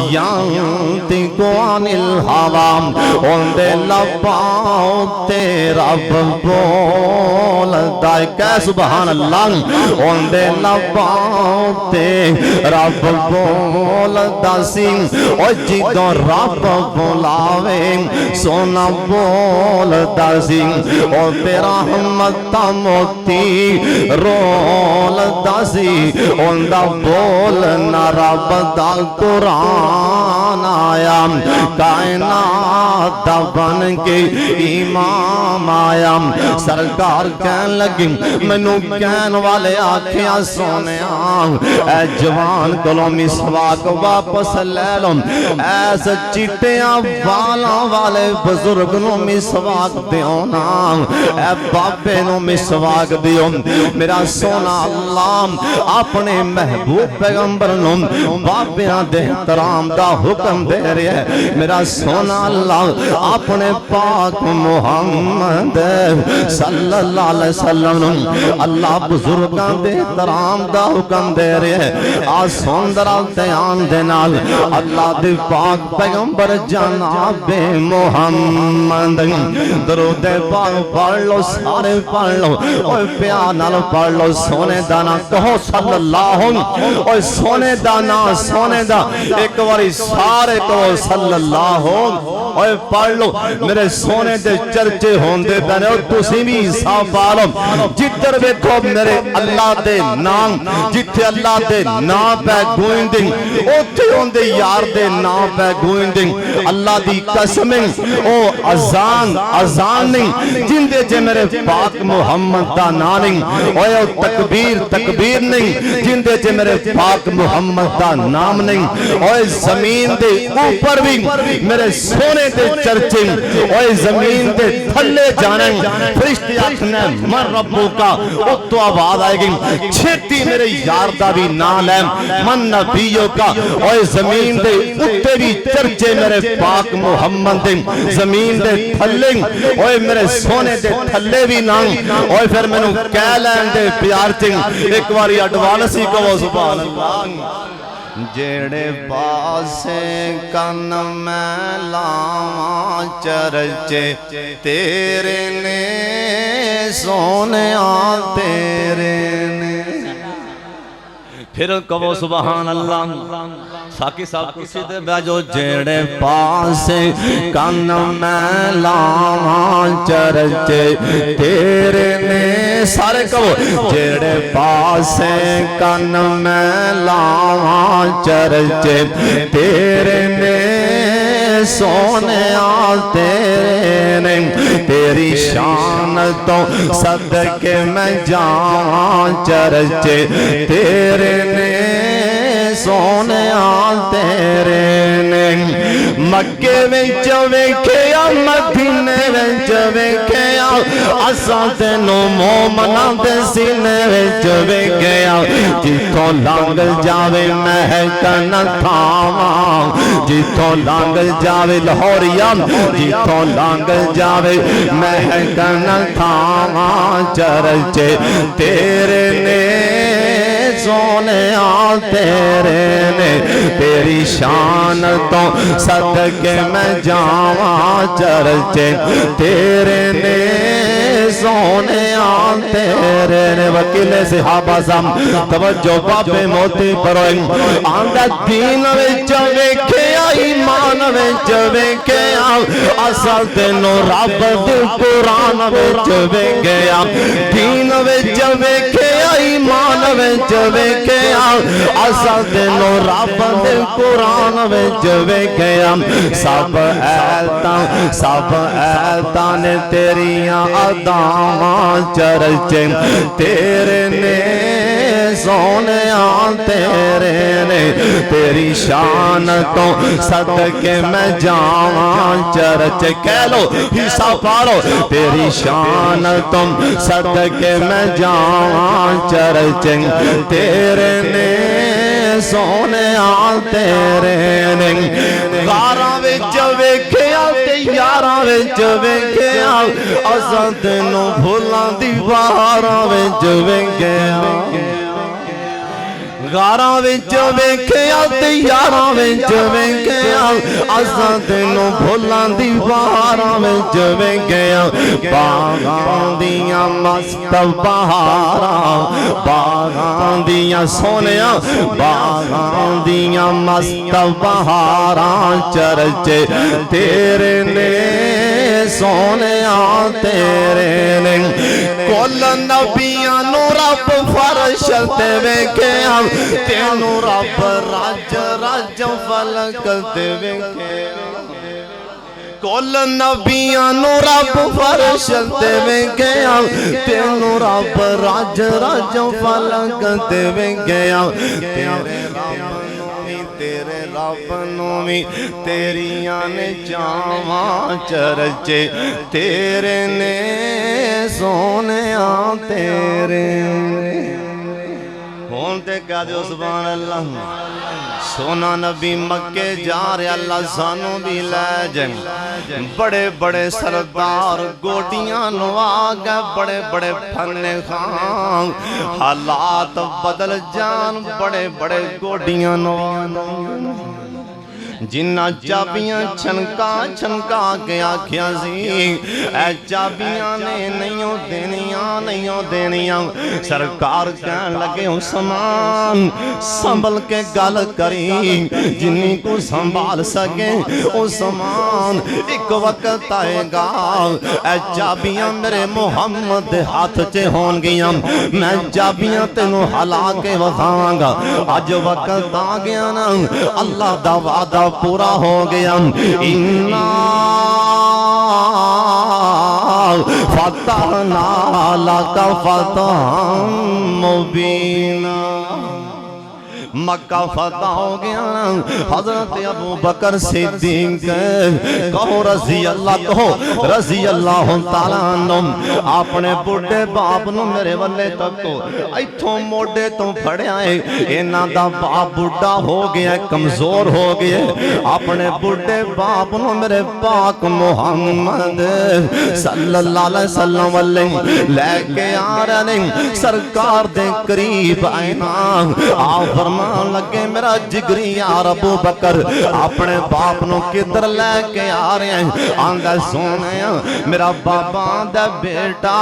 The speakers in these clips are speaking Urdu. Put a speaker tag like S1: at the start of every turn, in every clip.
S1: ينطق عن الهوى اندے لباں تے رب بولدا کہ سبحان اللہ اندے لباں تے رب بولدا سی او جدوں رب بلاوے سونا بولدا سی او تیرا رحمت موتی رولدا سی اوندا بولنا رب دا قرآن آیا کائنات دا بن کے امام آیا سرکار کہن لگی منو کہن والے آنکھیں سونے اے جوان کلو مسواک واپس لے لو ایسے چٹیاں والا والے بزرگ نو مسواک دیونا اے بابے نو مسواک دیو میرا سونا اللہ اپنے محبوب پیغمبر نو بابیاں دے احترام دا حکم دے رہے ہیں میرا سونا اللہ اپنے پاک محمد صلی اللہ علیہ وسلم اللہ بزرگاں دے احترام دا حکم دے رہے ہیں آسون درال تیان دے نال اللہ دے پاک پیغمبر جناب محمد درود پاک پڑھ لو سارے پڑھ لو اوہ پیار نال پڑھ لو سونے دانا کہو صلی اللہ اوہ سونے دانا سونے دا ایک واری سارے کہو صلی اللہ اوہ پڑھ لو میرے سونے دے چرچے ہوندے پہنے اور تسی بھی حساب پالو جتر بیکھو میرے اللہ دے نام جتے اللہ دے نام پہ گوئن دیں اوٹھے ہوندے یار دے نام پہ گوئن دیں اللہ دی قسمیں او ازان نہیں جن دے جے میرے پاک محمد دا نانیں اوہ تکبیر نہیں جن دے جے میرے پاک محمد دا نام نہیں اوہ زمین دے اوپر بھی میرے سونے دے چرچیں اوہ زمین دے تھلے جانیں فرشتے آکھنے من ربو کا اتو آباد آئے گی چھتی میرے یار دا بھی نال ہے من نبیوں کا اوہ زمین دے اتے بھی چرچے میرے پاک محمد دے زمین دے تھلے اوہ میرے سونے دے تھلے بھی نام اوہ پھر میں نو کہہ لین دے پیار چنگ ایک باری اڈوانسی کو وہ سبحان اللہ جیڑے پاسے کن میں لاواں چرچے تیرے نے سونے تیرے نے پھر کہو سبحان اللہ ساکی صاحب کسی دے بیجو جیڑے پاسے کن میں لاواں چرچے تیرے نے سارے کہو جیڑے پاسے کن میں لاواں چرچے تیرے نے سونے تیرے نے تیری شان تو صدقے میں جاواں چرچے تیرے نے سونے تیرے نے مکے وچ ویکھیا مدینے وچ ویکھیا اساں تینو مومناں دے سینے وچ ویکھیا جتھوں لنگ جاوے مہکن تھاواں جتھوں لنگ جاوے لاہوریا جتھوں لنگ جاوے مہکن تھاواں چرچے تیرے نے سونے تیرے نے تیری شان تو صدقے میں جاواں چرچے تیرے نے سونے تیرے نے وکیل صحابہ سام توجہ بابے موتی پروئیں آندہ دین وچ ویکھیا ایمان وچ ویکھیا اصل تینو رب دے قرآن وچ ویکھیا دین وچ ویکھیا ایمان وچ ویکھیا اصل تینو رب دے قرآن وچ ویکھیا سب ایلتاں نے تیریاں اداواں چرچے تیرے نے سونے تیرے نے تیری شان تو صدقے میں جاواں چرچے کہہ لو حصہ پارو تیری شان تو صدقے میں جاواں چرچے تیرے نے سونے تیرے نے غاراں وچ ویکھیا تے یاراں وچ ویکھیا اساں تینوں بھولاں دی بہاراں وچ ویکھیا غاراں وچ ویکھیا تے یاراں وچ ویکھیا اساں تینوں بھولاں دی بہاراں وچ ویکھیا باغاں دیاں مست بہاراں باغاں دیاں سونیاں باغاں دیاں مست بہاراں چرچے تیرے نے سونیاں تیرے نے کل نبیاں نو رب فرش تے ویکھیا تینوں رب راج راج فلک تے ویکھیا کل نبیاں نو رب فرش تے ویکھیا تینوں رب راج راج فلک تے ویکھیا تیرے رب نو بھی تیریاں نے چاواں چرچے تیرے نے سونیاں تیرے ہون تے کہہ دیو سبحان اللہ سونا نبی مکے جا رہے اللہ سانو بھی لے جائیں بڑے بڑے سردار گوڑیاں نو آگے بڑے بڑے پھنے خان حالات بدل جان بڑے بڑے گوڑیاں نو جنہ چابیاں چھنکا چھنکا کے آکھیا سی اے چابیاں نے نہیں دینیاں سرکار کہن لگے ہوں سامان سنبھل کے گل کری جنہی کو سنبھال سکے او سامان ایک وقت آئے گا اے چابیاں میرے محمد ہاتھ چے ہون گیاں میں چابیاں تینوں ہلا کے وفاں گا آج وقت آ گیا نا اللہ دا وعدہ پورا ہو گیا اِنَّا فَتَحْنَا لَكَ فَتْحًا مُبِينًا مکہ فتح ہو گیا حضرت ابو بکر صدیق کہو رضی اللہ تعالیٰ عنہ اپنے بڑھے باپ نو میرے والے تک کو ایتھوں موڑے تو پھڑے آئے اینا دا باپ بڑھا ہو گیا کمزور ہو گیا اپنے بڑھے باپ نو میرے پاک محمد صلی اللہ علیہ وسلم لے کے آ رہے سرکار دے قریب آئینا آپ فرمان لگے میرا جگری یار ابو بکر اپنے باپ نو کدھر لے کے آ رہے ہیں آندہ سونے میرا بابا آندہ بیٹا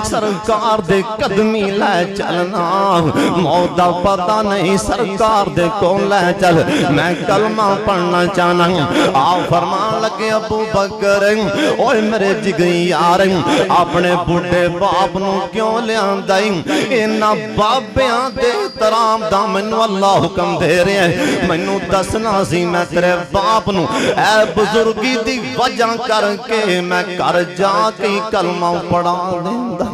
S1: سرکار دے قدمی لے چلنا موت پتہ نہیں سرکار دے کون لے چل میں کلمہ پڑھنا چاہنا آپ فرمان لگے ابو بکر اوہ میرے جگری یار اپنے بڑھے باپ نو کیوں لے آندائی انہا بابیاں دے ترام دا منو اللہ حکم دے رہے ہیں منو دسنا سی میں تیرے باپ نو اے بزرگی دی وجہ کر کے میں کر جا کے کلمہ پڑھا دیندہ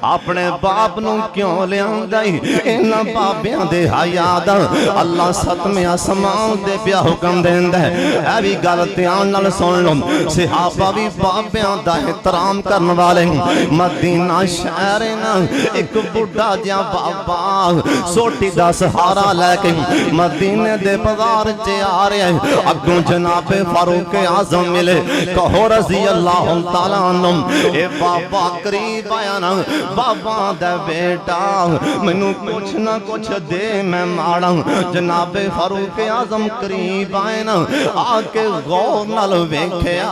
S1: اپنے باپ نو کیوں لے آندائی انہا بابیاں دے حیادہ اللہ ستم آسمان دے بیا حکم دیندہ ہے اے بھی غلطیاں نال سن لو صحابہ بھی بابیاں دا احترام کرن والے مدینہ شہرنا ایک بڑھا جا بابا سوٹی دا سہارا لے کے مدینہ دے بازار چے آ رہے ہیں اگوں جناب فاروق اعظم ملے کہو رضی اللہ تعالیٰ عنہ اے بابا قریب آیا نا بابا دے بیٹا منو کچھ نہ کچھ دے میں ماڑا جناب فاروق اعظم قریب آئے نا آکے غور نال ویکھیا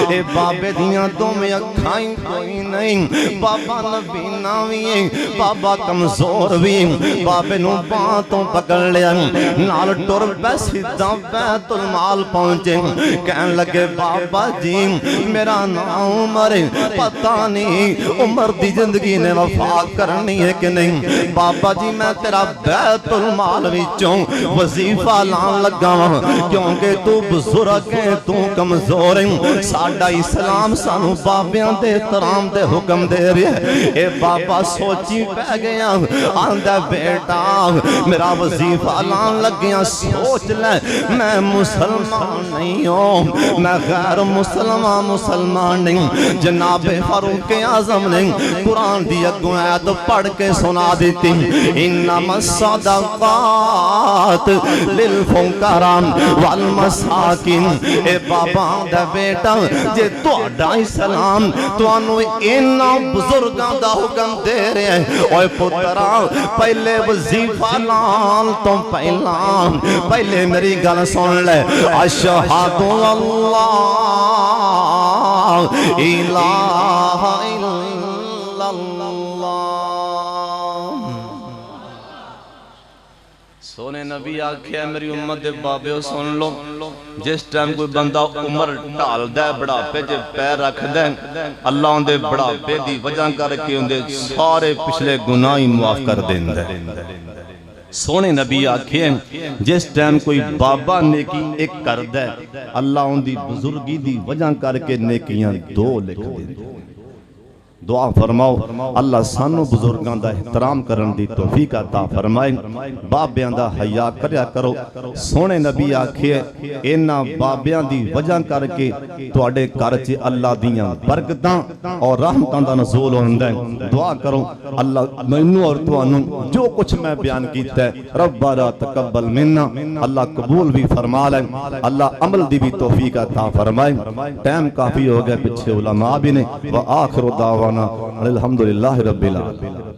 S1: اے بابے دیاں دو میں اکھائیں کوئی نہیں بابا نبی ناوی بابا کمزور بھی بابے نو باتوں پکڑ لیا نال ٹور بیسیدہ بیت المال پہنچے کہن لگے بابا جی میرا نام عمر پتہ نہیں عمر دی زندگی نے وفا کرنی ہے کہ نہیں بابا جی میں تیرا بیت المال وچوں وظیفہ لان لگا کیونکہ تو بزرگ ہے تو کمزور ہے ساڈا اسلام سانو بابیاں دے احترام دے حکم دے رہے ہیں اے بابا سوچی پہ گیا آندہ بیٹا میرا وظیفہ لان لگیا سوچ لے میں مسلمان نہیں ہوں میں غیر مسلمان نہیں جناب فاروق اعظم نے قرآن قرآن دی اگوں آیت پڑھ کے سنا دیتی انما الصدقات للفقراء والمساکین اے بابا دا بیٹا جے تہاڈا اسلام تانوں انہاں بزرگاں دا حکم دے رہے ہیں اوے پترا پہلے وظیفہ لان تو پہلے میری گل سن لے اشہد اللہ الہ الا اللہ سونے نبی آکھیا میری امت دے بابے سن لو جس ٹائم کوئی بندہ عمر ٹال دے بڑھاپے جے پیر رکھ دے اللہ ان دے بڑھاپے دی وجہ کر کے ان دے سارے پچھلے گناہ معاف کر دیں دے سونے نبی آکھیں جس ٹائم کوئی بابا نیکی ایک کر دے اللہ ان دی بزرگی دی وجہ کر کے نیکیاں دو لکھ دیں دعا فرماؤ اللہ سانو بزرگاں دا احترام کرن دی توفیق عطا فرمائے بابیاں دا حیا کریا کرو سونے نبی آکھے اینا بابیاں دی وجہ کر کے تواڈے گھر چ اللہ دیاں برکتاں اور رحمتاں دا نزول ہوندا ہے دعا کرو اللہ مینوں اور تانوں جو کچھ میں بیان کیتا ہے ربنا تقبل منا اللہ قبول بھی فرما لے اللہ عمل دی بھی توفیق عطا فرمائے ٹائم کافی ہو گیا پیچھے علماء بھی نے وآخر دعوانا الحمدللہ رب العالمین